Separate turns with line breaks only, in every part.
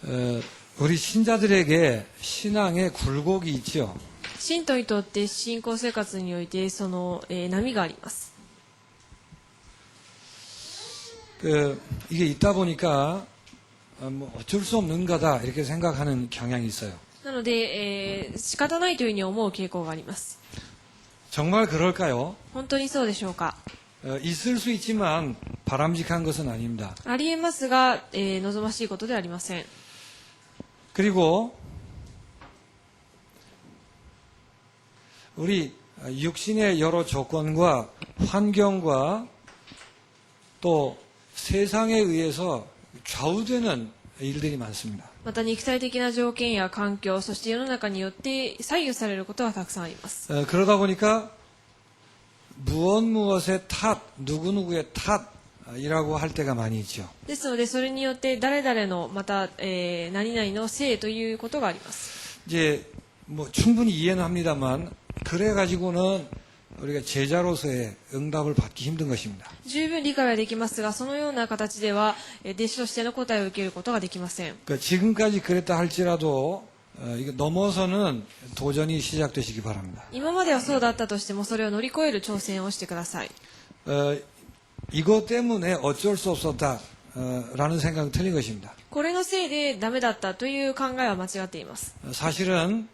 우리 신자들에게 신앙의 굴곡이 있죠.
信徒にとって信仰生活においてその、波があります。
이게 있다 보니까 뭐 어쩔 수 없는 거다 이렇게 생각하는 경향이 있어요.
なので、仕方ないというふうに思う傾向があります。
정말 그럴까요?
本当にそうでしょうか。
있을 수 있지만 바람직한 것은 아닙니다.
ありえますが、望ましいことではありません。
그리고 우리 육신의 여러 조건과 환경과 또 세상에 의해서 좌우되는 일들이 많습니다.
また肉体的な条件や環境、そして世の中によって左右されることはたくさんあります。
그러다 보니까 무엇의 탓, 누구누구의 탓이라고 할 때가 많이 있죠.
ですので、それによって誰々のまた、何々のせいということがあります。
이제 뭐 충분히 이해는 합니다만 그래 가지고는 우리가 제자로서의 응답을 받기 힘든 것입니다.
十分理解はできますが、そのような形では弟子としての答えを受けることができません。
그러니까 지금까지 그랬다 할지라도 이거 넘어서는 도전이 시작되시기 바랍니다.
今まではそうだったとしても、それを乗り越える挑戦をしてください。
이것 때문에 어쩔 수 없었다라는 생각은 틀린 것입니다.
これのせいでダメだったという考えは間違っています。
사실은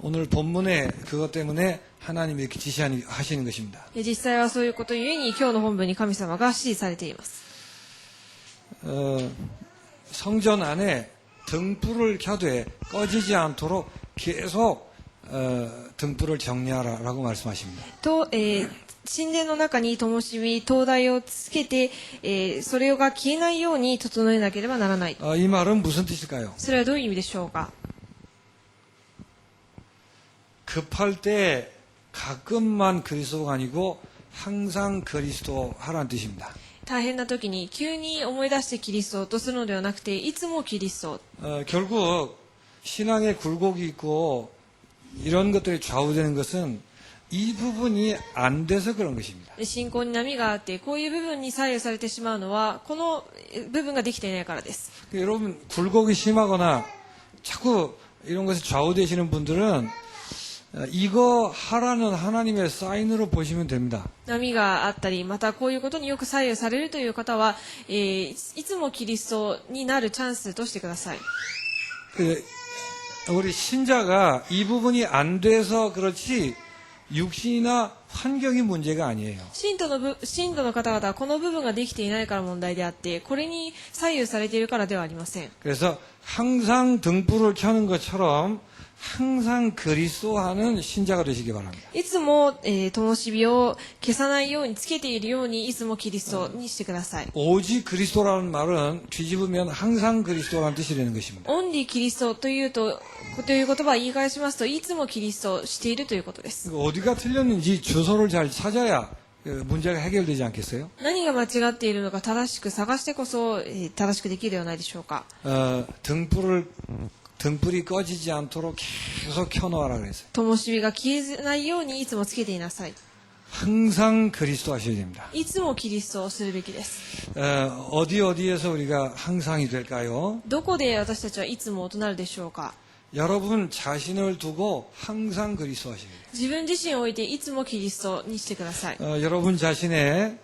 오늘 본문에 그것 때문에 하나님이 이렇게 지시하시는 것입니다.
実際はそういうことゆえに、今日の本文に神様が指示されています。
성전 안에 등불을 켜되 꺼지지 않도록 계속 등불을 정리하라라고 말씀하십니다.
と、神殿の中に灯火、灯台をつけて、それが消えないように整えなければならない。
이 말은 무슨 뜻일까요?
それはどういう意味でしょうか。
급할 때 가끔만 그리스도가 아니고 항상 그리스도 하라는 뜻입니다.
大変な時に急に思い出してキリストとするのではなくて、いつもキリスト。
결국 신앙의 굴곡이 있고 이런 것들이 좌우되는 것은 이 부분이 안 돼서 그런 것입니다.
信仰に波があって、こういう部分に左右されてしまうのは、この部分ができていないからです。
여러분 굴곡이 심하거나 자꾸 이런 것에 좌우되시는 분들은 이거 하라는 하나님의 사인으로 보시면 됩니다.
波があったり、またこういうことによく左右されるという方は、いつもキリストになるチャンスとしてください。
우리 신자가 이 부분이 안 돼서 그렇지 육신이나 환경이 문제가 아니에요.
信徒の方々はこの部分ができていないから問題であって、これに左右されているからではありません。
그래서 항상 등불을 켜는 것처럼 항상 그리스도하는 신자가 되시기 바랍니다.
いつも、灯火を消さないようにつけているように、いつもキリストにしてください。
오직 그리스도라는 말은 뒤집으면 항상 그리스도라는 뜻이 되는 것입니다.
オンリーキリストという言葉を言い返しますと、いつもキリストをしているということです。
어디가 틀렸는지 주소를 잘 찾아야 문제가 해결되지 않겠어요?
何が間違っているのか正しく探してこそ、正しくできるではないでしょうか。
등불이 꺼지지 않도록 계속 켜놓으라 그랬어요.
灯火が消えないようにいつもつけていなさい。
항상 그리스도 하셔야 됩니다.
いつもキリストをするべきです。
어디에서 우리가 항상이 될까요?
どこで私たちはいつもとなるでしょうか。
여러분 자신을 두고 항상 그리스도 하셔야 돼요.
自分自身を置いていつもキリストにしてください。
여러분 자신의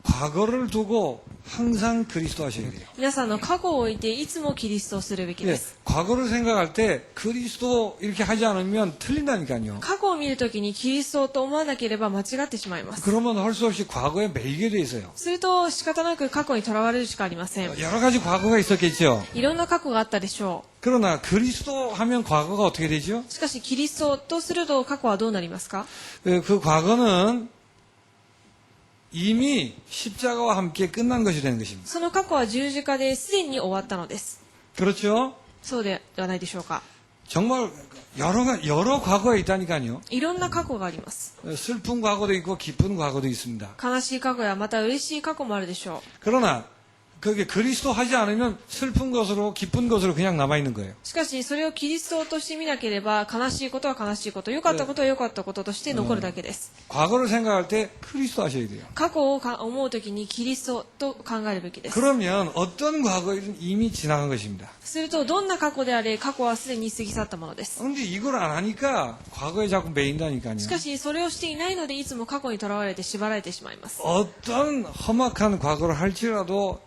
과거를 두고 항상 그리스도 하셔야 돼요.
皆さんの過去を置いていつもキリストをするべきです。
과거를 생각할 때 그리스도 이렇게 하지 않으면 틀린다니까요.
過去を見るときにキリストと思わなければ間違ってしまいます。
그러면 할 수 없이 과거에 매이게 돼 있어요.
すると仕方なく過去にとらわれるしかありません。
여러 가지 과거가 있었겠죠.
いろんな過去があったでしょ
그러나 그리스도 하면 과거가 어떻게 되죠?
う。しかしキリストとすると過去はどうなりますか。
그 과거는 이미 십자가와 함께 끝난 것이 되는 것입니다.
その過去は十字架ですでに終わったのです。
그렇죠?
そうではないでしょうか。
정말 여러 과거가 있다니까요.
いろんな過去があります。
슬픈 과거도 있고 기쁜 과거도 있습니다.
悲しい過去やまた嬉しい過去もあるでしょう。
그러나 그게 그리스도 하지 않으면 슬픈 것으로 기쁜 것으로 그냥 남아 있는 거예요.
しかし、それをキリストとして見なければ、悲しいことは悲しいこと、良かったことは良かったこととして残るだけです。
과거를 생각할 때 그리스도 하셔야 돼요.
過去を思うときにキリストと考えるべきです。
그러면 어떤 과거이든 이미 지나간 것입니다.
すると、どんな過去であれ、過去はすでに過ぎ去ったものです。
근데 이걸 안 하니까 과거에 자꾸 매인다니까요.
しかし、それをしていないので、いつも過去にとらわれて縛られてしまいます。
어떤 험악한 과거를 할지라도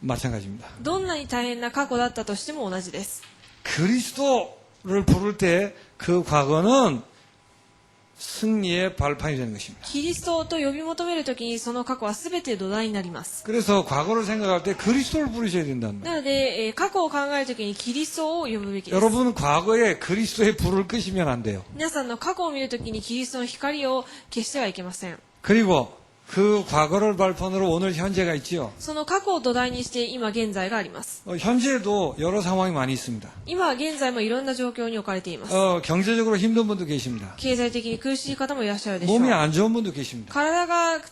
마찬가지입니다.
どんなに大変な過去だったとしても同じです。
그리스도를 부를 때 그 과거는 승리의 발판이 되는 것입니다.
キリストと呼び求めるときに、その過去はすべて土台になります。
그래서 과거를 생각할 때 그리스도를 부르셔야 된다는 거예요.
なので、過去を考えるときにキリストを呼ぶべきです。
여러분 과거에 그리스도의 불을 끄시면 안 돼요.
皆さんの過去を見るときにキリストの光を消してはいけません。
그리고 그 과거를 발판으로 오늘 현재가 있지요.
その過去を土台にして今現在があります。
현재도 여러 상황이 많이 있습니다.
今現在もいろんな状況に置かれています。
경제적으로 힘든 분도 계십니다.
経済的に苦しい方もいらっしゃるでしょう。
몸이 안 좋은 분도 계십니다.
体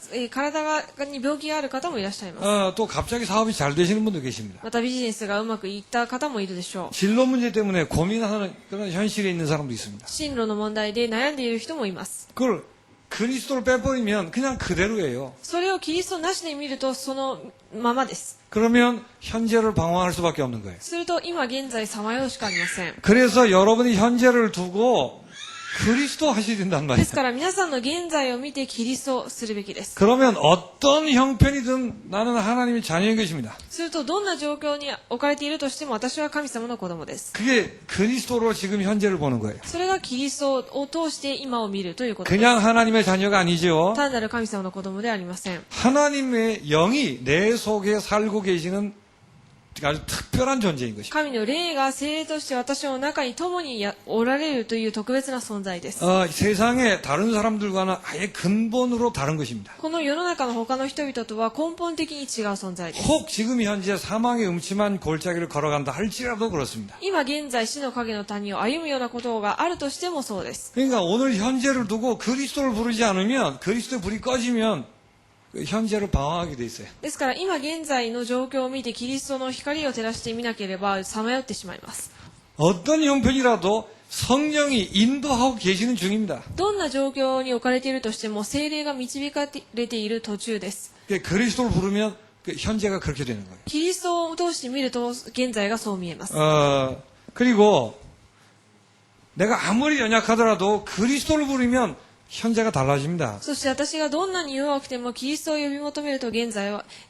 に病気がある方もいらっしゃいます。
또 갑자기 사업이 잘 되시는 분도 계십니다.
またビジネスがうまくいった方もいるでしょう。
진로 문제 때문에 고민하는 그런 현실에 있는 사람도 있습니다.
進路の問題で悩んでいる人もいます。
그걸 그리스도를 빼버리면 그냥 그대로예요.
それをキリストなしで見るとそのままです。
그러면 현재를 방황할 수밖에 없는 거예요.
すると今現在さまようしかありません。
그래서 여러분이 현재를 두고 그리스도 하셔야 된단
で
말이에요.
すから皆さんの現在を見てキリストをするべきです。
그러면 어떤 형편이든 나는 하나님의 자녀인 것입니다.
するとどんな状況に置かれているとしても私は神様の子供です。
그게 그리스도로 지금 현재를 보는 거예요.
それがキリストを通して今を見るということです。
그냥 하나님의 자녀가 아니죠.
単なる神様の子供ではありません。
하나님의 영이 내 속에 살고 계시는 아주 특별한 존재인 것입니다.
神の霊が聖霊として私の中に共におられるという特別な存在です。
세상의 다른 사람들과는 아예 근본으로 다른 것입니다.
この世の中の他の人々とは根本的に違う存在です。
혹 지금 현재 사망의 음침한 골짜기를 걸어간다 할지라도 그렇습니다.
今現在死の影の谷を歩むようなことがあるとしてもそうです。
그러니까 오늘 현재를 두고 그리스도를 부르지 않으면 그리스도의 불이 꺼지면 그 현재를 방황하게 돼 있어요.
ですから今現在の状況を見てキリストの光を照らしてみなければさまよってしまいます。
어떤 형편이라도 성령이 인도하고 계시는 중입니다.
どんな状況に置かれているとしても聖霊が導かれている途中です。
그리스도를 부르면 그 현재가 그렇게 되는 거예요.
キリストを通して見ると現在がそう見えます。
그리고 내가 아무리 연약하더라도 그리스도를 부르면 현재가 달라집니다.
そして私がどんなに弱くてもキリストを呼び求めると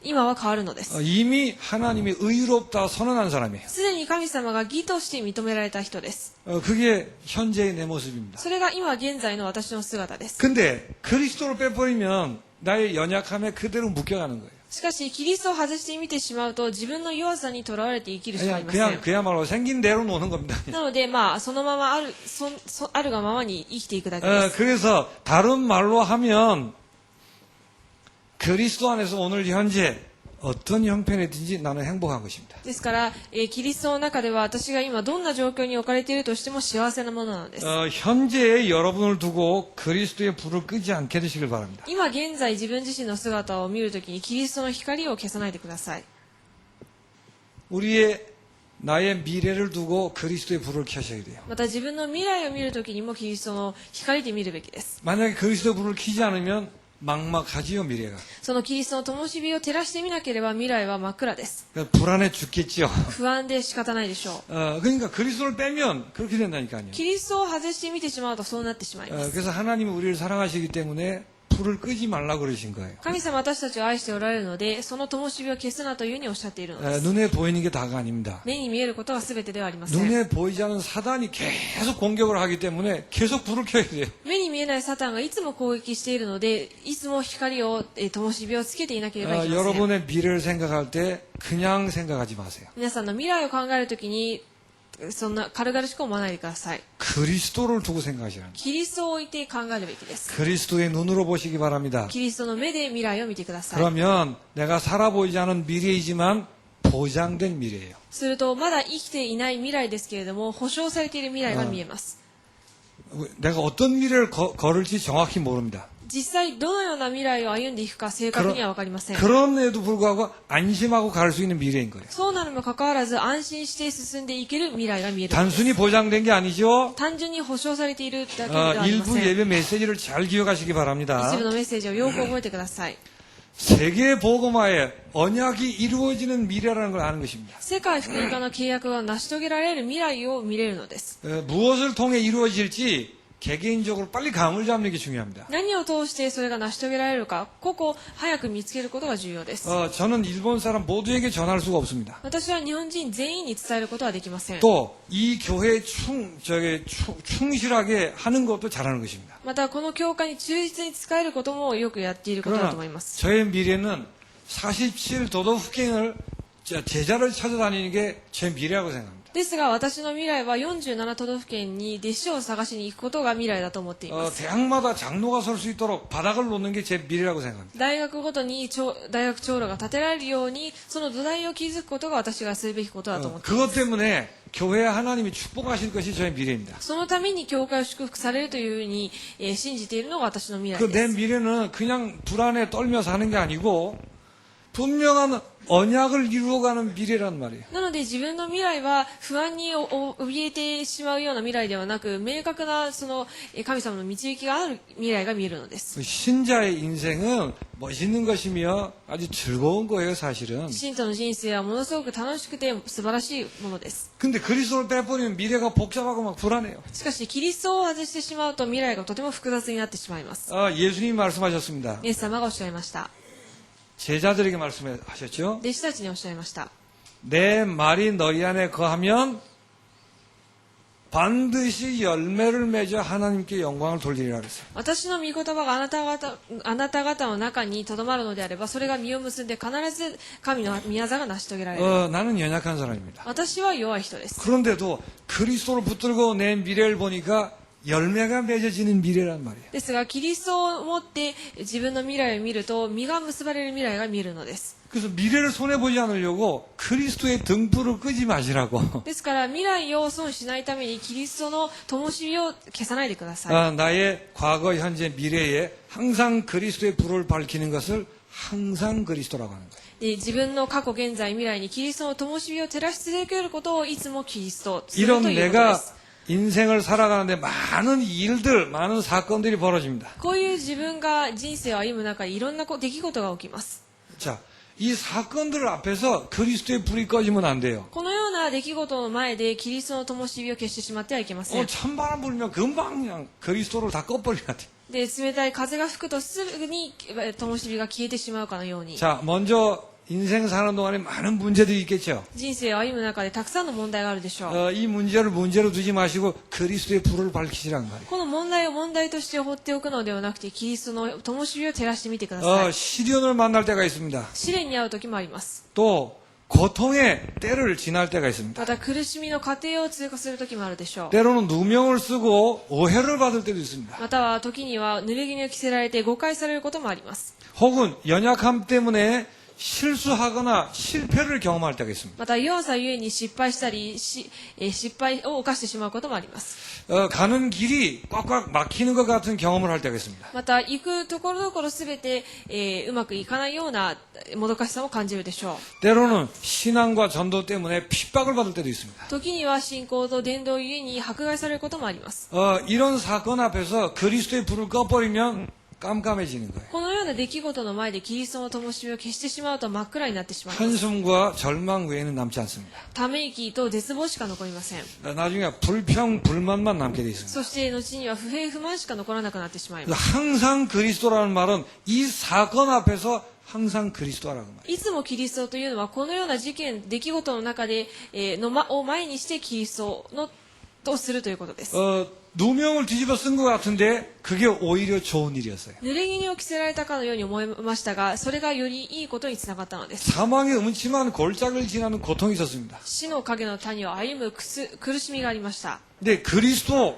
今は変わるのです。
이미 하나님이 의롭다 선언한 사람이에요.
すでに神様が義として認められた人です。
그게 현재의 내 모습입니다.
それが今現在の私の姿です。
근데 그리스도를 빼버리면 나의 연약함에 그대로 묶여가는 거예요.
しかし、キリストを外してみてしまうと、自分の弱さにとらわれて生きるしかありません。
그야말로 생긴 대로 노는 겁니다.
なので、そのままあるがままに生きていくだけです。
그래서 다른 말로 하면 그리스도 안에서 오늘 현재 어떤 형편이든지 나는 행복한 것입니다.
ですから、キリストの中では私が今どんな状況に置かれているとしても幸せなものなのです。
현재의 여러분을 두고 그리스도의 불을 끄지 않게 되시길 바랍니다.
今現在自分自身の姿を見るときにキリストの光を消さないでください。
나의 미래를 두고 그리스도의 불을 켜셔야 돼요.
また自分の未来を見るときにもキリストの光で見るべきです。
만약에 그리스도의 불을 켜지 않으면 막막하지요, 미래가.
そのキリストの灯火を照らしてみなければ未来は真っ暗です。
불안해 죽겠죠.
不安で仕方ないでしょう。
그러니까 그리스도를 빼면 그렇게 된다니까요.
キリストを外してみてしまうとそうなってしまいます。
그래서 하나님이 우리를 사랑하시기 때문에 불을 끄지 말라 그러신 거예요.
神様は私たちを愛しておられるので、その灯火を消すなというふうにおっしゃっているのです。
눈에 보이는 게 다가 아닙니다.
目に見えることが全てではありません。
눈에 보이지 않는 사단이 계속 공격을 하기 때문에 계속 불을 켜야 돼요.
目に見えないサタンがいつも攻撃しているので、いつも光を、灯火をつけていなければいけません。
여러분의 미래를 생각할 때 그냥 생각하지 마세요.
皆さんの未来を考えるときに、そんな軽々しく思わないでください。
그리스도를 두고 생각하시라.
キリストを置いて考えるべきです。
그리스도의 눈으로 보시기 바랍니다.
キリストの目で未来を見てください。
그러면 내가 살아 보이지 않은 미래이지만 보장된 미래예요.
すると、まだ生きていない未来ですけれども、保証されている未来が見えます。
내가 어떤 미래를 걸을지 정확히 모릅니다.
実際どのような未来を歩んでいくか正確には分かりません。
그럼에도 불구하고 안심하고 갈 수 있는 미래인 거예요.
そうなるにもかかわらず安心して進んでいける未来が見える。
단순히 보장된 게 아니죠.
単純に保証されているだけではありま
일부
せん。
예배 메시지를 잘 기억하시기
一
바랍니다.
部のメッセージをよく覚えてください。
세계 복음화에 언약이 이루어지는 미래라는 걸 아는 것입니다.
世界福音化の契約が成し遂げられる未来を見れるのです。
무엇을 통해 이루어질지 개개인적으로 빨리 감을 잡는 게 중요합니다.
何を通してそれが成し遂げられるか、ここを早く見つけることが重要です。
저는 일본 사람 모두에게 전할 수가 없습니다.
私は日本人全員に伝えることはできません。
또 이 교회에 충실하게 하는 것도 잘하는 것입니다.
またこの教会に忠実に使えることもよくやっていることだと思いま
그러나
す。
저의 미래는 47도덕국행을 제자를 찾아다니는 게 제 미래라고 생각합니다.
ですが私の未来は47都道府県に弟子を探しに行くことが未来だと思っています。
대학마다 장로가 설 수 있도록 바닥을 놓는 게 제 미래라고 생각합니다.
大学ごとに大学長老が建てられるようにその土台を築くことが私がするべきことだと思っています。
그것 때문에 교회 하나님이 축복하실 것이 저의 미래입니다.
そのために教会を祝福されるというふうに、信じているのが私の未来
그
で
내
す。
미래는 그냥 불안에 떨며 사는 게 아니고 분명한 언약을 이루어가는 미래란 말이에요.
なので自分の未来は不安に怯えてしまうような未来ではなく明確なその神様の導きがある未来が見えるのです。
신자의 인생은 멋있는 것이며 아주 즐거운 거예요, 사실은.
信徒の人生はものすごく楽しくて素晴らしいものです。
근데 그리스도를 빼버리면 미래가 복잡하고 막 불안해요.
しかしキリストを外してしまうと未来がとても複雑になってしまいます。
예수님이 말씀하셨습니다.
イエス様がおっしゃいました。
제자들에게 말씀하셨죠.
弟子たちにおっしゃいました。
내 말이 너희 안에 거하면 반드시 열매를 맺어 하나님께 영광을 돌리리라 그랬어요.
私の御言葉があなた方の中にとどまるのであればそれが実を結んで必ず神の御業が成し遂げられる。
나는 연약한 사람입니다.
私は弱い人です。
그런데도 그리스도를 붙들고 내 미래를 보니까 열매가 맺어지는 미래란 말이에요.
ですがキリストを持って自分の未来を見ると実が結ばれる未来が見えるのです。
그래서 미래를 손해보지 않으려고 그리스도의 등불을 끄지 마시라고.
ですから未来を損しないためにキリストの灯火を消さないでください。
나의 과거, 현재, 미래에 항상 그리스도의 불을 밝히는 것을 항상 그리스도라고 하는 거예요.
で自分の過去現在未来にキリストの灯火を照らし続けることをいつもキリストする
이런
ということで
내가
す。
인생을 살아가는데 많은 일들, 많은 사건들이 벌어집니다.
こういう自分が人生を歩む中でいろんな出来事が起きます。
자, 이 사건들 앞에서 그리스도의 불이 꺼지면 안 돼요.
このような出来事の前でキリストの灯火を消してしまってはいけません。
찬바람 불면 금방 그냥 그리스도를 다 꺼버려야 돼.
で冷たい風が吹くとすぐに灯火が消えてしまうかのように
자, 먼저 인생 사는 동안에 많은 문제들이 있겠죠.
人生を歩む中でたくさんの問題があるでしょう。
이 문제를 문제로 두지 마시고 그리스도의 불을 밝히시란 말이에요.
この問題を問題として放っておくのではなくてキリストの灯火を照らしてみてください。
시련을 만날 때가 있습니다.
試練に遭う時もあります。
또 고통의 때를 지날 때가 있습니다.
また苦しみの過程を通過する時もあるでしょう。
때로는 누명을 쓰고 오해를 받을 때도 있습니다.
または時には濡れ衣を着せられて誤解されることもあります。
혹은 연약함 때문에 실수하거나 실패를 경험할 때가 있습니다.
また弱さゆえに失敗したり失敗を犯してしまうこともあります。
가는 길이 꽉꽉 막히는 것 같은 경험을 할 때가 있습니다.
また行くところどころすべて、うまくいかないようなもどかしさも感じるでしょう。
때로는 신앙과 전도 때문에 핍박을 받을 때도 있습니다.
時には信仰と伝道ゆえに迫害されることもあります。
이런 사건 앞에서 그리스도의 불을 꺼버리면 깜깜해지는 거예요.
このような出来事の前でキリストの灯火を消してしまうと真っ暗になってしまいます。
한숨과 절망 외에는 남지 않습니다.
ため息と絶望しか残りません。
나중에 불평, 불만만 남게 돼 있습니다.
そして後には不平不満しか残らなくなってしまいます。
항상 그리스도라는 말은 이 사건 앞에서 항상 그리스도라는 말이에요.
いつもキリストというのはこのような出来事の中で、を前にしてキリストのとするということです。
누명을 뒤집어 쓴 것 같은데 그게 오히려 좋은 일이었어요.
濡れ衣を着せられたかのように思いましたが、それがよりいいことにつながったのです。
사망의 음침한 골짜기를 지나는 고통이 있었습니다.
死の影の谷を歩む苦しみがありました。
근데 그리스도의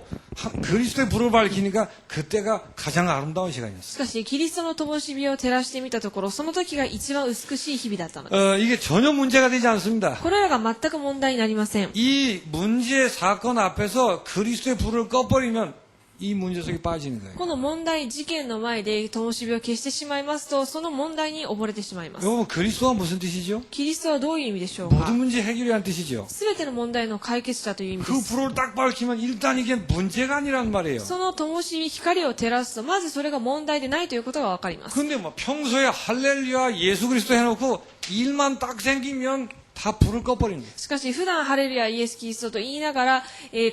불을 밝히니까 그때가 가장 아름다운 시간이었어요.
しかしキリストの灯火を照らしてみたところ、その時が一番美しい日々だったのです。
이게 전혀 문제가 되지 않습니다.
これらが全く問題になりません。
이 문제 사건 앞에서 그리스도의 불을 꺼버리면 이 문제 속에 빠지는 거예요.
この問題、事件の前で灯火を消してしまいますと、その問題に溺れてしまいます。
여러분 그리스도가 무슨 뜻이죠?
キリストはどういう意味でしょうか？
모든 문제 해결이라는 뜻이죠.
すべての問題の解決者という意味で
그
す。
불을 딱 밝히면 일단 이게 문제가 아니란 말이에요.
その灯火、光を照らすと、まずそれが問題でないということがわかります。
근데 뭐 평소에 할렐루야 예수 그리스도 해놓고 일만 딱 생기면 다 불을 꺼버리는 거예요.
しかし、普段ハレルヤイエス・キリストと言いながら、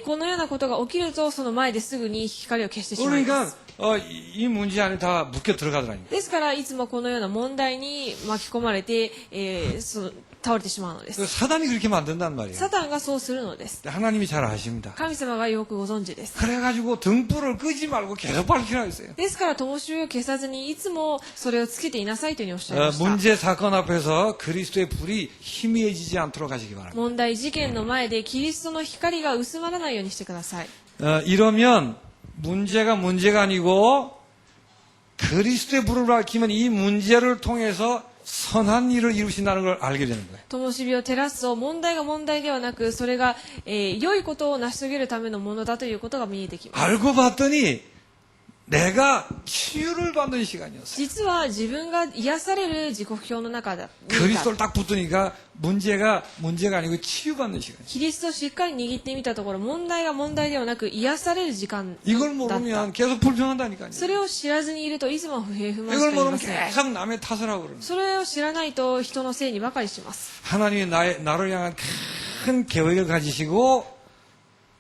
このようなことが起きると、その前ですぐに光を消してしまいま
그러니까
す。
이 문제 안에 다 묶여 들어가더라니까.
ですから、いつもこのような問題に巻き込まれて、倒れてしまうのです。
사단이 그렇게 만든단 말이에요.
サタンがそうするのです。
하나님이 잘 아십니다.
神様がよくご存知です。
그래가지고 등불을 끄지 말고 계속 밝히라 했어요.
ですから、灯火を消さずに、いつもそれをつけていなさいというふうにおっしゃいました。
문제 사건 앞에서 그리스도의 불이 희미해지지 않도록 하시기 바랍니다.
問題事件の前でキリストの光が薄まらないようにしてください。
이러면 문제가 아니고 그리스도의 불을 밝히면 이 문제를 통해서 선한 일을 이루신다는 걸 알게 되는 거예요.
灯火を照らすと問題が問題ではなく、それが、良いことを成し遂げるためのものだということが見えてきます。
알고 봤더니 내가 치유를 받는 시간이었어요.
実は自分が癒される時刻表の中だ。
그리스도를 딱 붙으니까 문제가 아니고 치유받는 시간이에요.
キリストをしっかり握ってみたところ、問題が問題ではなく癒される時間
이걸
だっ
모르면
た。
계속 불평한다니까요.
それを知らずにいるといつも不平不満し
이걸
かいま
모르면
せん。
계속 남의 탓을 하고 그러는 거예요.
それを知らないと人のせいにばかりします。
하나님이 나를 향한 큰 계획을 가지시고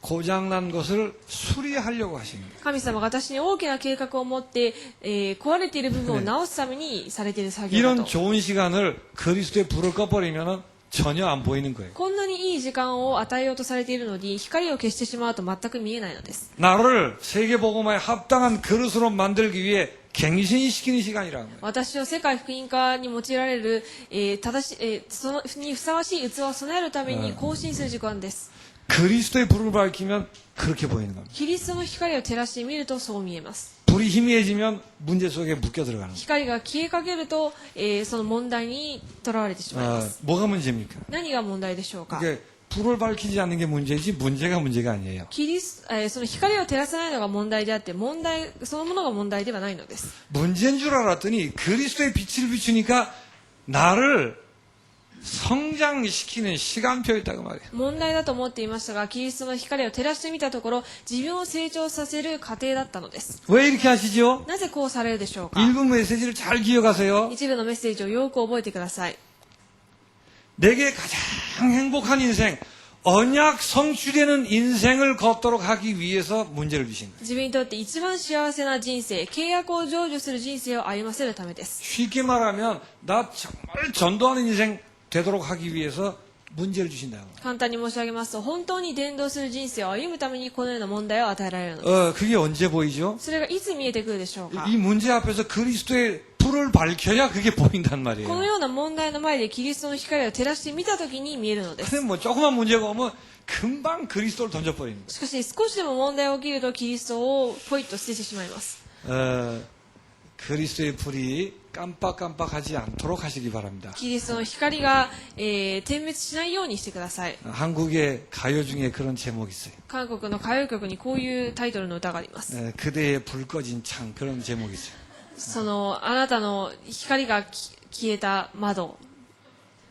고장난 것을 수리하려고 하십니다.
神様が私に大きな計画を持って、壊れている部分を直すためにされている作業だ
이런
と。
좋은 시간을 그리스도의 불을 꺼버리면 전혀 안 보이는 거예요.
こんなにいい時間を与えようとされているのに、光を消してしまうと全く見えないのです。
나를 세계복음화에 합당한 그릇으로 만들기 위해 갱신시키는 시간이라는 거예요.
私を世界福音化に用いられる、そのにふさわしい器を備えるために更新する時間です。
그리스도의 불을 밝히면 그렇게 보이는 겁니다.
キリストの光を照らしてみるとそう見えます。
불이 희미해지면 문제 속에 묶여 들어가는 거예요.
光が消えかけると、その問題にとらわれてしまいます。
뭐가 문제입니까?
何が問題でしょうか？
이게 불을 밝히지 않는 게 문제지 문제가 아니에요.
その光を照らさないのが問題であって、問題そのものが問題ではないのです。
문제인 줄 알았더니 그리스도의 빛을 비추니까 나를 성장시키는 시간표였다고 말이에요.
問題だと思っていましたが、キリストの光を照らしてみたところ、自分を成長させる過程だったのです。
왜 이렇게 하시죠?
なぜこうされるでしょうか？
일부 메시지를 잘 기억하세요.
一部のメッセージをよく覚えてください。
내게 가장 행복한 인생, 언약 성취되는 인생을 걷도록 하기 위해서 문제를 주신 거예요.
自分にとって一番幸せな人生、契約を成就する人生を歩ませるためです。
쉽게 말하면 나 정말 전도하는 인생 되도록 하기 위해서 문제를 주신다고.
簡単に申し上げますと、本当に伝道する人生を歩むためにこのような問題を与えられるのです。
그게 언제 보이죠?
それがいつ見えてくるでしょうか？
이 문제 앞에서 그리스도의 불을 밝혀야 그게 보인단
この
말이에요.
ような問題の前でキリストの光を照らしてみたときに見えるのです。
근데 뭐 조그만 문제가 오면 금방 그리스도를 던져버리는 거예요.
しかし少しでも問題が起きるとキリストをポイッと捨ててしまいます。
그리스도의 불이 깜빡깜빡하지 않도록 하시기 바랍니다.
キリストの光が、点滅しないようにしてください。
한국의 가요 중에 그런 제목이 있어요.
韓国の歌謡曲にこういうタイトルの歌があります。
그대의 불 꺼진 창 그런 제목이 있어요.
そのあなたの光が消えた窓。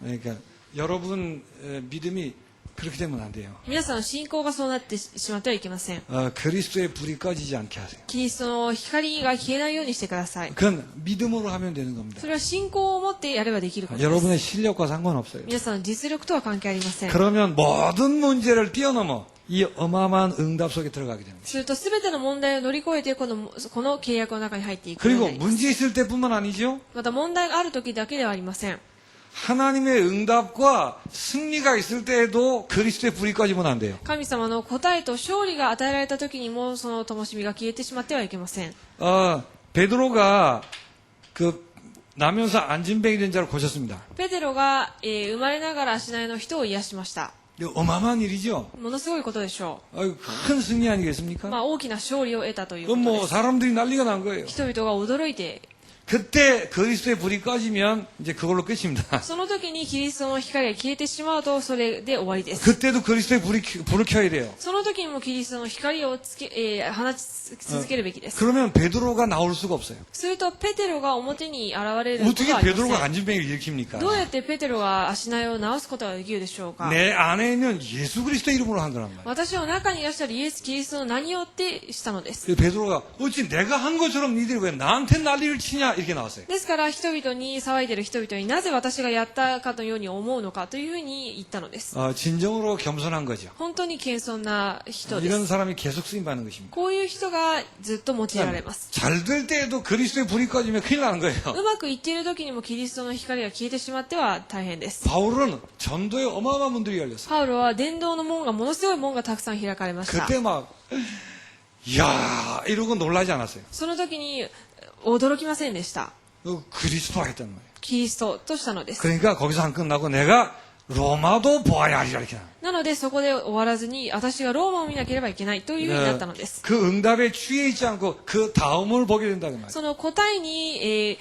그러니까 여러분 믿음이 그렇게 되면 안 돼요.
皆さんの信仰がそうなってしまってはいけません。
그리스도의 불이 꺼지지 않게 하세요.
キリストの光が消えないようにしてください。
그건 믿음으로 하면 되는 겁니다.
それは信仰を持ってやればできることです。
여러분의 실력과 상관없어요.
皆さんの実力とは関係ありません。
그러면 모든 문제를 뛰어넘어 이 어마어마한 응답 속에 들어가게 됩니다.
すると全ての問題を乗り越えてこの契約の中に入っていくように
그리고
なります。
문제 있을 때뿐만 아니죠.
また問題がある時だけではありません。
하나님의 응답과 승리가 있을 때에도 그리스도의 불이 꺼지면 안 돼요.
神様の答えと勝利が与えられた時にもその灯火が消えてしまってはいけません。
베드로가 그 나면서 안진뱅이 된 자를 고쳤습니다.
ペテロが、生まれながら足苗の人を癒しました。
이거 어마어마한 일이죠.
ものすごいことでしょ
큰 승리
う。
아니겠습니까?
大きな勝利を得たというこ
그건
とで
뭐
す。
사람들이 난리가 난 거예요.
人々が驚いて、
그때 그리스도의 불이 꺼지면 이제 그걸로 끝입니다.
その時にキリストの光が消えてしまうと、それで終わりです。
그때도 그리스도의 불을 켜야 돼요.
その時にもキリストの光を放ち続けるべきです。
그러면 베드로가 나올 수가 없어요.
すると、ペテロが表に現れること
어떻게
はありま
베드로가
せん。
안진병을 일으킵니까?
どうやってペテロが足苗を治すことができるでしょうか。
내 안에 있는 예수 그리스도 이름으로 한 거란 말이에요.
私の中にいらっしゃるイエス・キリストの名によってしたのです。
그래서 베드로가 어찌 내가 한 것처럼 니들이 왜 나한테 난리를 치냐 이렇게 나왔어요.
ですから人々に騒いでいる人々になぜ私がやったかのように思うのかというふうに言ったのです。
진정으로 겸손한 거죠.
本当に謙遜な人で
이런
す。
사람이 계속 쓰임 받는 것입니다.
こういう人がずっと用いられます。
잘 될 때에도 그리스도의 불이 꺼지면 큰일 나는 거예요.
うまくいっている時にもキリストの光が消えてしまっては大変です。
바울은 전도에 어마어마한 문들이 열렸어요.
パウロは伝道の門がものすごい門がたくさん開かれました。
그때 막 이야 이러고 놀라지 않았어요.
その時に驚きませんでした。
그리스도가 했단 말이에요.
キリストとしたのです。
그러니까 거기서 안 끝나고 내가 로마도 보아야 하리라 이렇게.
なのでそこで終わらずに私がローマを見なければいけないというふうになったのです。
그 응답에 취해 있지 않고 그 다음을 보게 된다는 말이에요.
その答えに、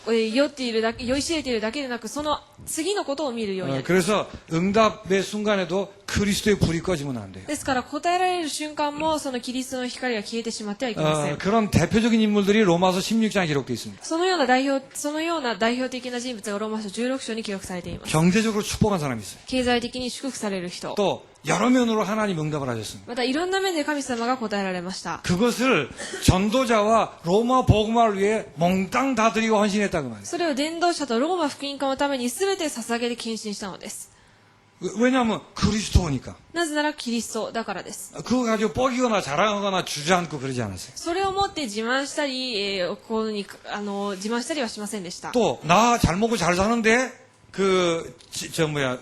酔っているだけ、酔いしれているだけでなく、その次のことを見るようになります。
그래서 응답의 순간에도 그리스도의 불이 꺼지면 안 돼요.
ですから答えられる瞬間もそのキリストの光が消えてしまってはいけません。
그런 대표적인 인물들이 로마서 16장에 기록되어 있습니다.
そのような代表的な人物がローマ書16章に記録されています。
경제적으로 축복한 사람이 있어요.
経済的に祝福される人。
또 여러 면으로 하나님 응답을 하셨습니다.
またいろんな面で神様が答えられました。
그것을 전도자와 로마 복음화를 위해 몽땅 다 드리고 헌신했다고 말이에요.
それを伝道者とローマ福音化のために全て捧げて献身したのです。
왜냐하면 그리스도니까.
なぜならキリストだからです。
그거 가지고 뻐기거나 자랑하거나 주저앉고 그러지 않았어요.
それをもって自慢したり、こうに自慢したりはしませんでした。
또 나 잘 먹고 잘 사는데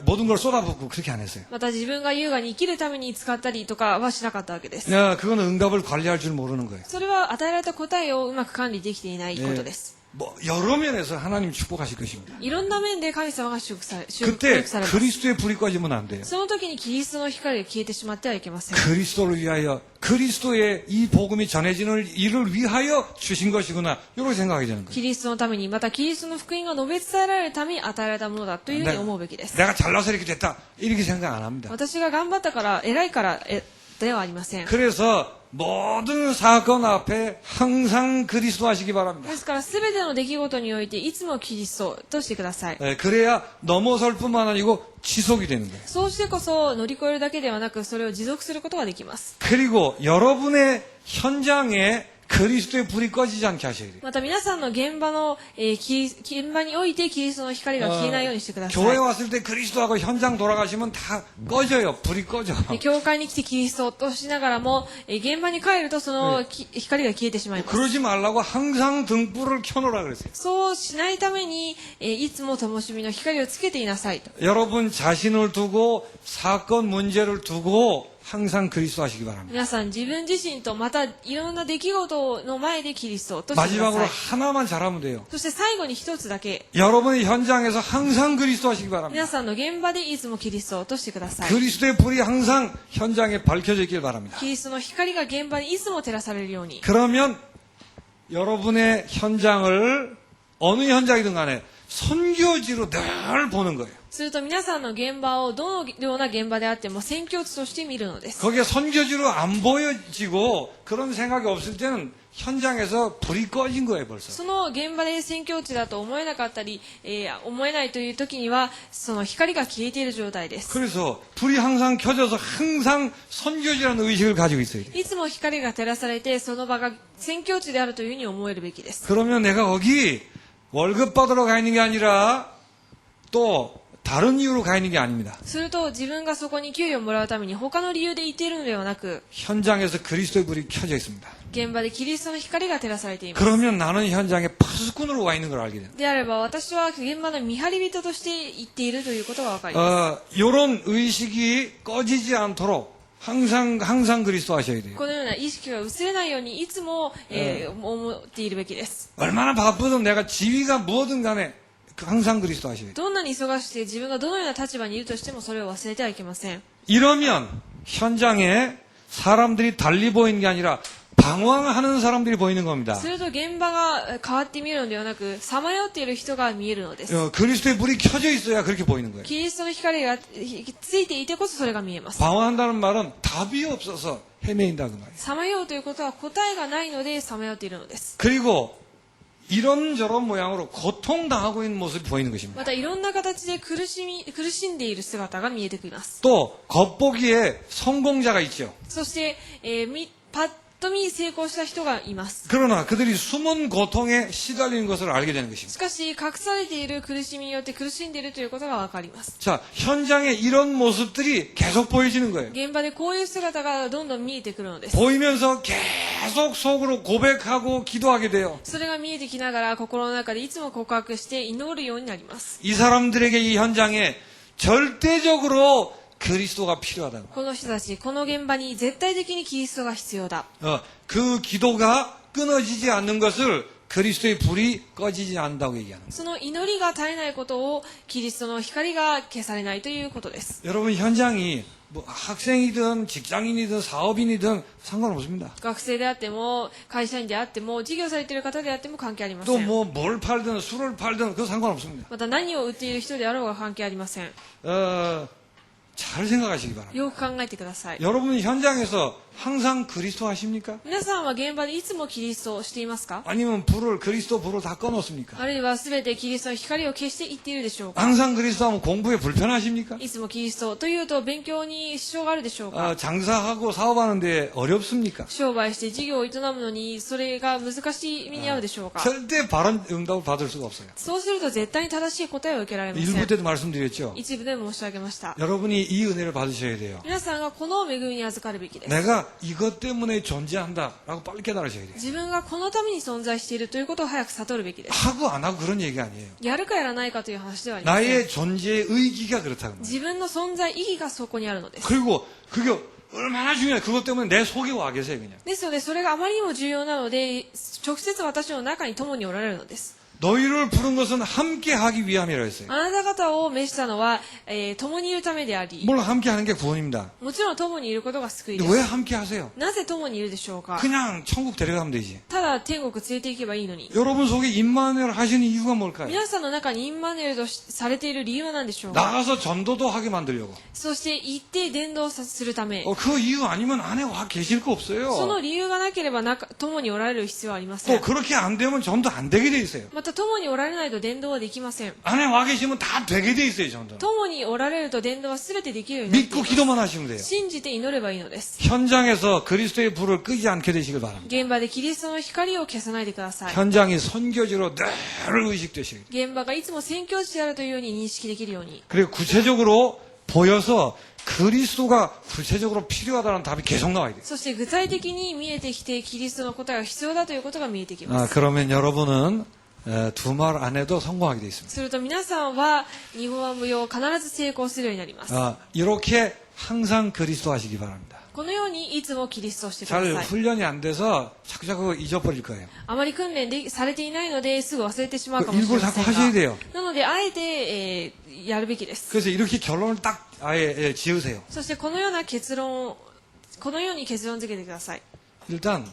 모든 걸 쏟아붓고 그렇게 안 했어요.
また自分が優雅に生きるために使ったりとかはしなかったわけです。
그건 응답을 관리할 줄 모르는 거예요.
それは与えられた答えをうまく管理できていないことです。
여러 면에서 하나님 축복하실 것입니다.
いろんな面で神様が祝福され
그때
ます。
그리스도의 불이 꺼지면 안 돼요.
その時にキリストの光が消えてしまってはいけません。
그리스도를 위하여 그리스도의 이 복음이 전해지는 일을 위하여 주신 것이구나 이렇게 생각하게 되는 거예요.
キリストのために、またキリストの福音が述べ伝えられるために与えられたものだというふうに思うべきです。
내가 잘나서 이렇게 됐다 이렇게 생각 안 합니다.
私が頑張ったから偉いからではありません。
그래서 모든 사건 앞에 항상 그리스도 하시기 바랍니다.
ですから全ての出来事においていつもキリストとしてください。
그래야 넘어설 뿐만 아니고 지속이 되는 거예요.
そうしてこそ乗り越えるだけではなく、それを持続することができます。
그리고 여러분의 현장에 그리스도의 불이 꺼지지 않게 하셔야 돼요.
また皆さんの現場においてキリストの光が消えないようにしてください。
교회 왔을 때 그리스도하고 현장 돌아가시면 다 꺼져요. 불이 꺼져.
教会に来てキリストとしながらも、現場に帰るとその光が消えてしまいます。
그러지 말라고 항상 등불을 켜놓으라 그랬어요.
そうしないために、いつも灯火の光をつけていなさいと。
여러분 자신을 두고 사건 문제를 두고 항상 그리스도 하시기 바랍니다.
皆さん自分自身とまたいろんな出来事の前でキリストとしてくだ
마지막으로
さい。
하나만 잘하면 돼요.
そして最後に一つだけ、
여러분의 현장에서 항상 그리스도 하시기 바랍니다.
皆さんの現場でいつもキリストとしてください。
그리스도의 불이 항상 현장에 밝혀져 있길 바랍니다.
キリストの光が現場にいつも照らされるように。
그러면 여러분의 현장을 어느 현장이든 간에 선교지로 늘 보는 거예요.
すると皆さんの現場をどのような現場であっても宣教地として見るのです。
거기에 선교지로 안 보여지고 그런 생각이 없을 때는 현장에서 불이 꺼진 거예요, 벌써.
その現場で宣教地だと思えなかったり、思えないという時にはその光が消えている状態です。
그래서 불이 항상 켜져서 항상 선교지라는 의식을 가지고 있어야 돼요.
いつも光が照らされてその場が宣教地であるというふうに思えるべきです。
그러면 내가 거기 월급 받으러 가 있는 게 아니라 또 다른 이유로 가 있는 게 아닙니다.
すると自分がそこに給与をもらうために他の理由で行っているのではなく、
현장에서 그리스도의 불이 켜져 있습니다.
現場でキリストの光が照らされています。
그러면 나는 현장에 파수꾼으로 와 있는 걸 알게 돼요.
であれば私は現場の見張り人として行っているということがわかりま
이런 의식이 꺼지지 않도록 항상 그리스도 하셔야
す。
돼요.
このような意識が薄れないようにいつも、思っているべきです。
얼마나 바쁘든 내가 지위가 무엇든 간에 항상 그리스도 하셔야 돼요.
どんなに忙しくて自分がどのような立場にいるとしてもそれを忘れてはいけません。
이러면 현장에 사람들이 달리 보이는 게 아니라 방황하는 사람들이 보이는 겁니다.
すると現場が変わって見えるのではなく、さまよっている人が見えるのです。
그리스도의 불이 켜져 있어야 그렇게 보이는 거예요.
キリストの光がついていてこそそれが見えます。
방황한다는 말은 답이 없어서 헤매인다 그 말이에요.
さまようということは答えがないのでさまよっているのです。
그리고 이런저런 모양으로 고통당하고 있는 모습이 보이는 것입니다.
またいろんな形で苦しんでいる姿が見えてきます。
또 겉보기에 성공자가 있죠.
そして、パッと見成功した人がいます。
그러나 그들이 숨은 고통에 시달리는 것을 알게 되는
し
것입니다.
かし隠されている苦しみによって苦しんでいるということがわかります。
자, 현장에 이런 모습들이 계속 보여지는 거예요.
現場でこういう姿がどんどん見えてくるのです。
보이면서 계속 속으로 고백하고 기도하게 돼요.
それが見えてきながら心の中でいつも告白して祈るようになります。
이 사람들에게 이 현장에 절대적으로 그리스도가 필요하다.
この人たち、この現場に絶対的にキリストが必要だ。
그 기도가 끊어지지 않는 것을 그리스도의 불이 꺼지지 않는다고 얘기하는 거예요.
その祈りが絶えないことをキリストの光が消されないということです。
여러분 현장이 뭐 학생이든 직장인이든 사업인이든 상관없습니다.
学生であっても会社員であっても事業されている方であっても関係ありませ
또
ん。
뭐 뭘 팔든 술을 팔든 그거 상관없습니다.
また何を売っている人であろうが関係ありません。
잘 생각하시기 바랍니다.
よく考えてください。
여러분 현장에서 항상 그리스도 하십니까?
皆さんは現場でいつもキリストをしていますか？
아니면 그리스도 불을 다 꺼놓습니까?
あるいは全てキリストの光を消していっているでしょうか？
항상 그리스도 하면 공부에 불편하십니까?
いつもキリストというと勉強に支障があるでしょうか？
장사하고 사업하는데 어렵습니까?
商売して事業を営むのにそれが難しい目に遭うでしょうか？
절대 바른 응답을 받을 수가 없어요.
そうすると絶対に正しい答えを受けられませ
일부
ん。
때도 말씀드렸죠.
一部で申し上げました。
여러분이 이 은혜를 받으셔야 돼요.
皆さんがこの恵みに預かるべきです。
내가 이것 때문에 존재한다라고 빨리 깨달으셔야 돼요.
自分がこのために存在しているということを早く悟るべきです。
하고 안 하고 그런 얘기가 아니에요.
やるかやらないかという話ではありません。
나의 존재의 의기가 그렇다고 말이에요.
自分の存在意義がそこにあるのです。
그리고 그게 얼마나 중요해. 그것 때문에 내 속에 와 계세요, 그냥.
ですのでそれがあまりにも重要なので直接私の中に共におられるのです。
너희를 부른 것은 함께 하기 위함이라 했어요.
あなた方を召したのは、共にいるためであり、
뭘 함께 하는 게 구원입니다.
もちろん共にいることが救いで
근데 왜
す。
함께 하세요?
なぜ共にいるでしょうか？
그냥 천국 데려가면 되지.
ただ天国連れて行けばいいのに。
여러분 속에 임마누엘 하시는 이유가 뭘까요?
皆さんの中にインマヌエルとされている理由は何でしょうか？
나가서 전도도 하게 만들려고.
そして行って伝道するため、
그 이유 아니면 안에 와 계실 거
その
없어요.
理由がなければ共におられる必要はありません
또 。 그렇게 안 되면 전도 안 되게 돼 있어요.
また共におられないと伝道はできません。
안에 와 계시면 다 되게 돼 있어요, 전도.
共におられると伝道は全てできるようになってい
믿고
ます。
기도만 하시면 돼요.
信じて祈ればいいのです。
현장에서 그리스도의 불을 끄지 않게 되시길 바랍니다.
現場でキリストの光を消さないでください。
현장이 선교지로 늘 의식되시길.
現場がいつも宣教師であるというように認識できるように。
그리고 구체적으로 보여서 그리스도가 구체적으로 필요하다는 답이 계속 나와야 돼요.
そして具体的に見えてきてキリストの答えが必要だということが見えてきます。
그러면 여러분은 두 말 안 해도 성공하게 되어 있습니다.
すると皆さんは日本は無用必ず成功するようになります。
이렇게 항상 그리스도 하시기 바랍니다.
このようにいつもキリストをしてくだ
잘
さい。
훈련이 안 돼서 자꾸자꾸 잊어버릴 거예요.
あまり訓練されていないのですぐ忘れてしまうかもしれ
일부러
ませ
자꾸
ん
하셔야
が、
돼요.
なのであえて、やるべきです。
그래서 이렇게 결론을 딱 아예 지으세요.
そしてこのように結論付けてください。
일단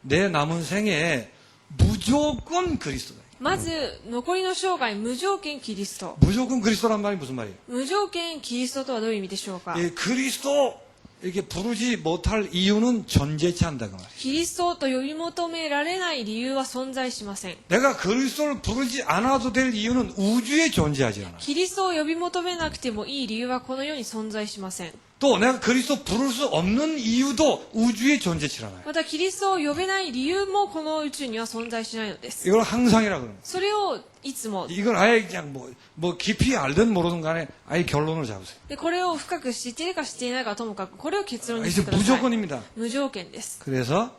내 남은 생에 무조건 그리스도다.
まず残りの生涯無条件キリスト。
무조건 그리스도란 말이 무슨 말이에요?
無条件キリストとはどういう意味でしょうか？
그리스도 이렇게 부르지 못할 이유는 존재치 않다 그 말이에요.
キリストと呼び求められない理由は存在しません。
내가 그리스도를 부르지 않아도 될 이유는 우주에 존재하지 않아.
キリストを呼び求めなくてもいい理由はこの世に存在しません。
또 내가 그리스도 부를 수 없는 이유도 우주에 존재치 않아요.
またキリストを呼べない理由もこの宇宙には存在しないのです。
이걸 항상이라고 그러는 거예요.
それをいつも
이걸 아예 그냥 뭐 깊이 알든 모르든 간에 아예 결론을 잡으세요.
でこれを深く知っているか知っていないかともかくこれを結論にし
이제
てください。
무조건입니다.
無条件です。
그래서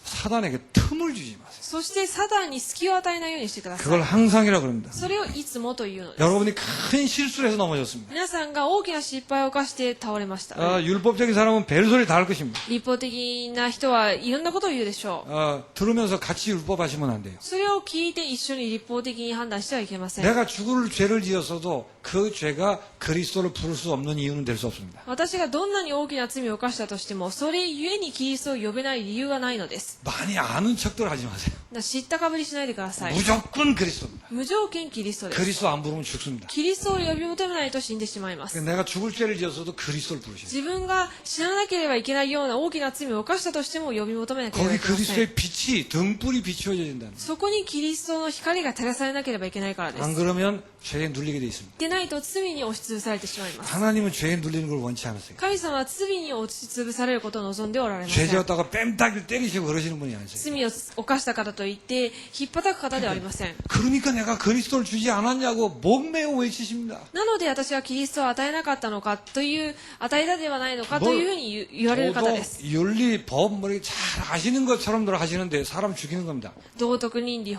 사단에게 틈을 주지 마세요.
そしてサタンに隙を与えないようにしてくださ
그걸
い。
항상이라고 그럽니다.
それをいつもというのです。
여러분이 큰 실수를 해서 넘어졌습니다.
皆さんが大きな失敗を犯して倒れました。
율법적인 사람은 벨소리 다 할 것입니다.
立法的な人はいろんなことを言うでしょう。
들으면서 같이 율법하시면 안 돼요.
それを聞いて一緒に立法的に判断してはいけません。
내가 죽을 죄를 지었어도 그 죄가 그리스도를 부를 수 없는 이유는 될 수 없습니다.
私がどんなに大きな罪を犯したとしても、それゆえにキリストを呼べない理由がないのです。
많이 아는 척들 하지 마세요.
知ったかぶりしないでください。
무조건 그리스도입니다.
無条件キリストです。
그리스도 안 부르면 죽습니다.
キリストを呼び求めないと死んでしまいます。
내가 죽을 죄를 지었어도 그리스도를 부르셔야 돼요.
自分が死ななければいけないような大きな罪を犯したとしても呼び求めなければ
거기
いけません。
그리스도의 빛이 등불이 비추어져야 된다는 거예요.
そこにキリストの光が照らされなければいけないからで
안
す。
그러면 죄에 눌리게 돼 있습니다.
でないと罪に押しつぶされてしまいます。
하나님은 죄에 눌리는 걸 원치 않으세요.
神様は罪に押しつぶされることを望んでおられませ
죄
ん。
지었다가 뺨따기를 때리시고 그러시는 분이 아니세요.
罪を犯した方といって引っ叩く方ではありません。
그러니까 내가 그리스도를 주지 않았냐고 목매어 외치십니다.
なので私はキリストを与えなかったのかという、与えたではないのかというふうに言われる方です。
윤리, 법, 뭐 이렇게 잘 아시는 것처럼들 하시는데 사람 죽이는 겁니다.
道徳倫理、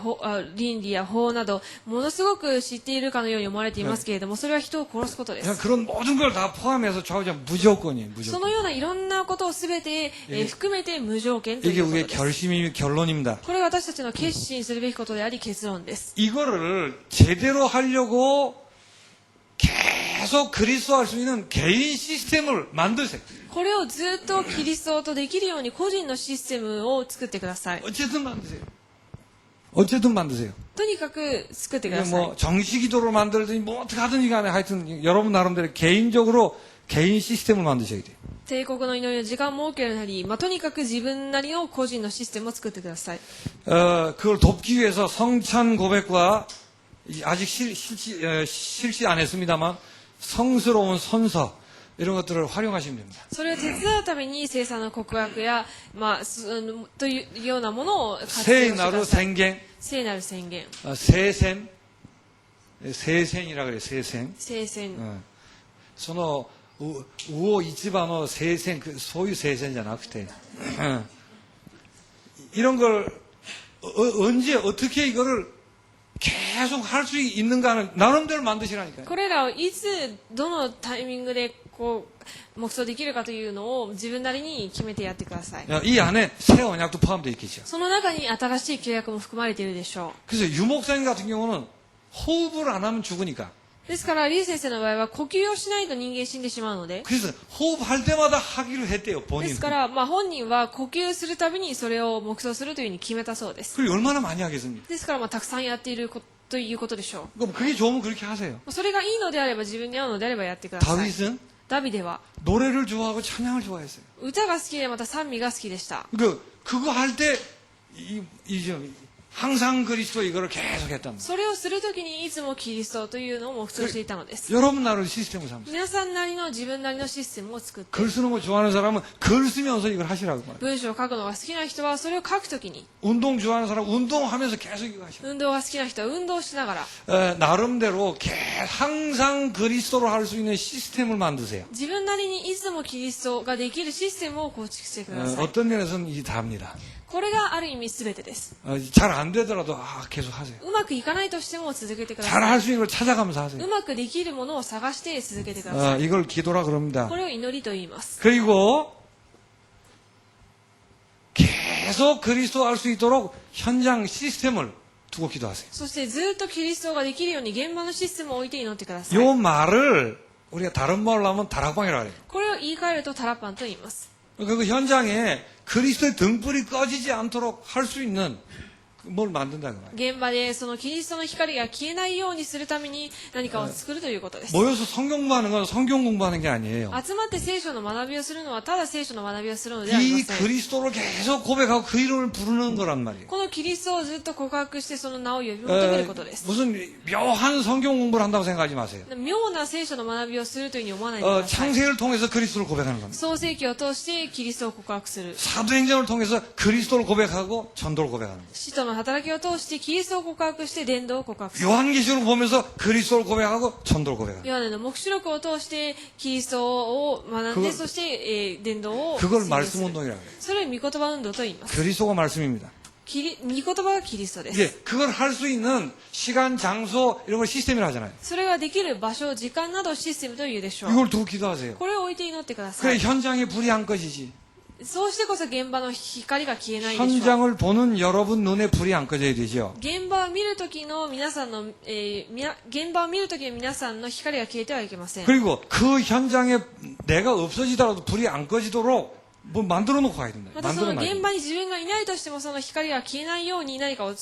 倫理や法など、ものすごく知っているかのように思われていますけれども、それは人を殺すことで
그냥
す。
그런 모든 걸 다 포함해서 좌우자 무조건이에요.
そ
무조건.
のようないろんなことをすべて、含めて無条件と
이게
いうこと
우리의
です。
결심이 결론입니다.
これが私たちの決心するべきことであり結論です。
이거를 제대로 하려고 계속 그리스도 할 수 있는 개인 시스템을 만드세요.
これをずっとキリストとできるように個人のシステムを作ってください。
어쨌든 만드세요. 어쨌든 만드세요.
とにかく作ってください。
뭐 정식기도로 만들든지 뭐 어떻게 하든지 간에 하여튼 여러분 나름대로 개인적으로 개인 시스템을 만드셔야 돼요.
帝国の祈りの時間を設けるなり、とにかく自分なりの個人のシステムを作ってください。
그걸 돕기 위해서 성찬 고백과 아직 실시 안 했습니다만 성스러운 선서 이런 것들을 활용하시면 됩니다.
それを手伝うために聖餐の告白や、というようなものを活用してくだ
聖なる
さい。
宣言,
聖なる宣言、
세센, 세센이라 그래요. 세센.
聖戦、
その 우오 이치바노 세센, 소유 세센じゃなくて 이런 걸 언제 어떻게 이거를 계속 할 수 있는가는 나름대로 만드시라니까요.
これらをいつどのタイミングで黙想できるかというのを自分なりに決めてやってください。
이 안에 새 언약도 포함되어 있겠죠.
その中に新しい契約も含まれているでしょ
그래서 유목사님 같은 경우는 호흡을 안 하면 죽으니까.
う。ですからリー先生の場合は呼吸をしないと人間死んでしまうので、
그래서 호흡할 때마다 하기로 했대요.
で
본인은.
すから、本人は呼吸するたびにそれを黙想するというふうに決めたそうです。
그걸 얼마나 많이 하겠습니까?
ですから、たくさんやっているということでしょ
그럼 그게 좋으면 그렇게 하세요.
う。それがいいのであれば、自分に合うのであればやってください。
다윗은
ダビデは
노래를 좋아하고 찬양을 좋아했어요.
歌が好きでまた賛美が好きでした。
그거 할 때 항상 그리스도 이거를 계속 했단 말이에요.
それをするときにいつもキリストというのを黙想していたのです。
여러분 나름의 시스템을 삼으세요.
皆さんなりの自分なりのシステムを作って、
글 쓰는 거 좋아하는 사람은 글 쓰면서 이걸 하시라고 말해요.
文章を書くのが好きな人はそれを書くときに、
운동 좋아하는 사람은 운동하면서 계속 이거 하시라고.
運動が好きな人は運動しながら、
나름대로 항상 그리스도로 할 수 있는 시스템을 만드세요.
自分なりにいつもキリストができるシステムを構築してください。
어떤 면에서는 이게 답니다.
これがある意味全てです。
잘 안 되더라도 계속 하세요.
うまくいかないとしても続けてくださ
잘
い。
할 수 있는 걸 찾아가면서 하세요.
うまくできるものを探して続けてください。
이걸 기도라 그럽니다.
これを祈りと言います。
그리고 계속 그리스도 할 수 있도록 현장 시스템을 두고 기도하세요.
そしてずっとキリストができるように現場のシステムを置いて祈ってください。
요 말을 우리가 다른 말로 하면 다락방이라고 해요.
これを言い換えるとタラパンと言います。
그 현장에 그리스도의 등불이 꺼지지 않도록 할 수 있는 뭘 만든다는 거예요.
現場でそのキリストの光が消えないようにするために何かを作るということです。
모여서 성경 공부하는 건 성경 공부하는 게 아니에요.
集まって聖書の学びをするのはただ聖書の学びをするのではあり
이
ません。
그리스도를 계속 고백하고 그 이름을 부르는 거란 말이에요.
このキリストをずっと告白してその名を呼び求めることです。
무슨 묘한 성경 공부를 한다고 생각하지 마세요.
妙な聖書の学びをするというふうに思わないでください。
창세기를 통해서 그리스도를 고백하는 겁니다.
創世記を通してキリストを告白する。
사도행전을 통해서 그리스도를 고백하고 전도를 고백하는 거예요.
使徒の働きを通してキリストを告白して伝道を告白する。
요한계시록을 보면서 그리스도를 고백하고 전도를 고백하고
ヨハネの黙示録を通してキリストを学んで、そして、伝道を
그걸
宣言する。
말씀운동이라고 해요.
それを御言葉運動と言います。
그리스도가 말씀입니다.
御言葉がキリストです。
예, 그걸 할 수 있는 시간, 장소 이런 걸 시스템이라 하잖아요.
それができる場所、時間などシステムというでしょう。
이걸 두고 기도하세요.
これを置いて祈ってくださ
그래
い。
현장에 불이 안 꺼지지.
そうしてこそ現場の光が消えないでしょう。
현장을 보는 여러분 눈에 불이 안 꺼져야 되죠.
現場を見るときの皆さんの、現場を見るときの皆さんの光が消えてはいけません。
그리고 그 현장에 내가 없어지더라도 불이 안 꺼지도록 뭐 만들어 놓고 가야 된다.
またその
만들어 놔야
現
된다.
場に自分がいないとしてもその光が消えないように何かを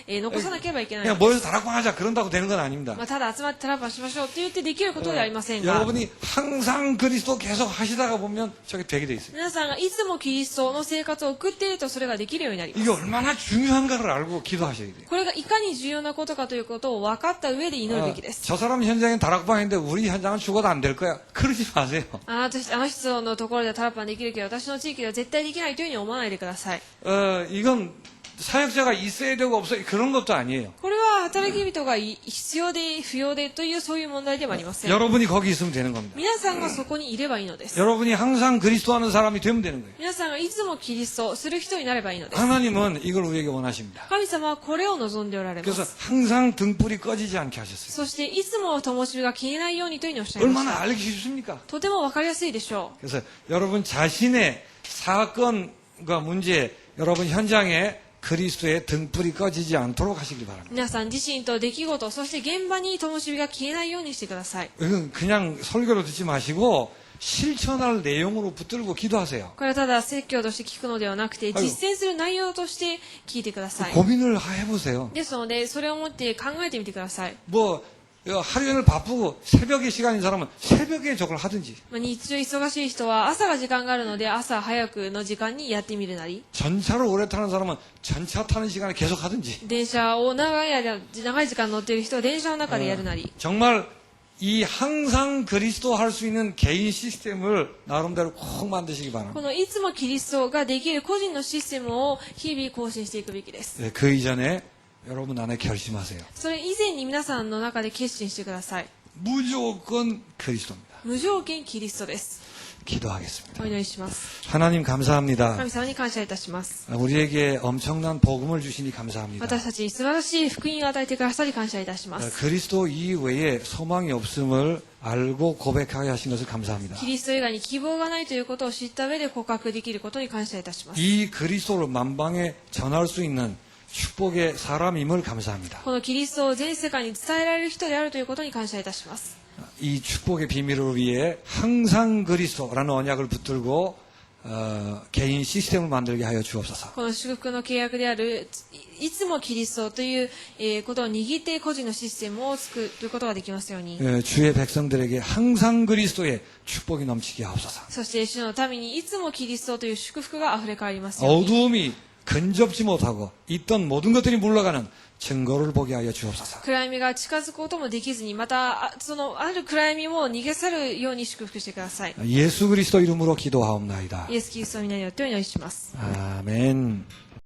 残さなければいけない。
그냥 모여서 다락방하자 그런다고 되는 건 아닙니다.
ただ集まってタラッパしましょうって言ってできることではありませんが、
여러분이 항상 그리스도 계속 하시다가 보면 저게 되게 돼 있어요.
皆さんがいつもキリストの生活を送っているとそれができるようになります。
이게 얼마나 중요한가를 알고 기도하셔야 돼요.
これがいかに重要なことかということを分かった上で祈るべきです。
저 사람 현장엔 다락방인데 우리 현장은 죽어도 안 될 거야. 그러지 마세요.
あの人のところでタラッパできるけど私の地域では絶対できないというふうに思わないでください。
이건 사역자가 있어야 되고 없어야 그런 것도 아니에요.
これは働き人が必要で不要でというそういう問題ではありません。
여러분이 거기 있으면 되는 겁니다.
皆さんがそこにいればいいのです。
여러분이 항상 그리스도 하는 사람이 되면 되는 거예요.
皆さんがいつもキリストをする人になればいいのです。
하나님은 이걸 우리에게 원하십니다.
神様はこれを望んでおられま
그래서
す。
항상 등불이 꺼지지 않게 하셨어요.
そしていつも灯火が消えないようにというふうにおっしゃいまし
얼마나
た。
알기 쉽습니까?
とてもわかりやすいでしょ
그래서 여러분 자신의 사건과 문제, 여러분 현장에 그리스도의 등불이 꺼지지 않도록 하시기
う。
바랍니다.
皆さん自身と出来事、そして現場に灯火が消えないようにしてください。
이건 그냥 설교로 듣지 마시고 실천할 내용으로 붙들고 기도하세요.
これはただ説教として聞くのではなくて、実践する内容として聞いてください。
고민을 해보세요.
ですので、それを持って考えてみてください。
뭐 하루 종일 바쁘고 새벽에 시간인 사람은 새벽에 저걸 하든지
日中忙しい人は朝が時間があるので朝早くの時間にやってみるなり、
전차를 오래 타는 사람은 전차 타는 시간에 계속 하든지
電車を長い時間乗っている人は電車の中でやるなり、
정말 이 항상 그리스도 할 수 있는 개인 시스템을 나름대로 꼭 만드시기
こ
바랍니다.
のいつもキリストができる個人のシステムを日々更新していくべきです。
네, 그 이전에 여러분 안에 결심하세요.
それ以前に皆さんの中で決心してください。
무조건 그리스도입니다.
無条件キリストです。
기도하겠습니다.
お祈りします。
하나님 감사합니다.
神様に感謝いたします。
우리에게 엄청난 복음을 주시니 감사합니다.
私たちに素晴らしい福音を与えてくださり感謝いたします。
그리스도 이외에 소망이 없음을 알고 고백하게 하신 것을 감사합니다.
キリスト以外に希望がないということを知った上で告白できることに感謝いたします。
이 그리스도를 만방에 전할 수 있는 축복의 사람임을 감사합니다.
このキリストを全世界に伝えられる人であるということに感謝いたします。
이 축복의 비밀을 위해 항상 그리스도라는 언약을 붙들고 개인 시스템을 만들게 하여 주옵소서.
この祝福の契約であるいつもキリストということを握って個人のシステムを作ることができますように。
주의 백성들에게 항상 그리스도의 축복이 넘치게 하옵소서.
そして主の民にいつもキリストという祝福が溢れ返りますように。
어두움이 근접지 못하고 있던 모든 것들이 물러가는 증거를 보게 하여 주옵소서.
暗闇が近づくこともできずに、またそのある暗闇も逃げ去るように祝福してください。
예수 그리스도 이름으로 기도하옵나이다.
イエス・キリストの皆によってお祈りします。
아멘.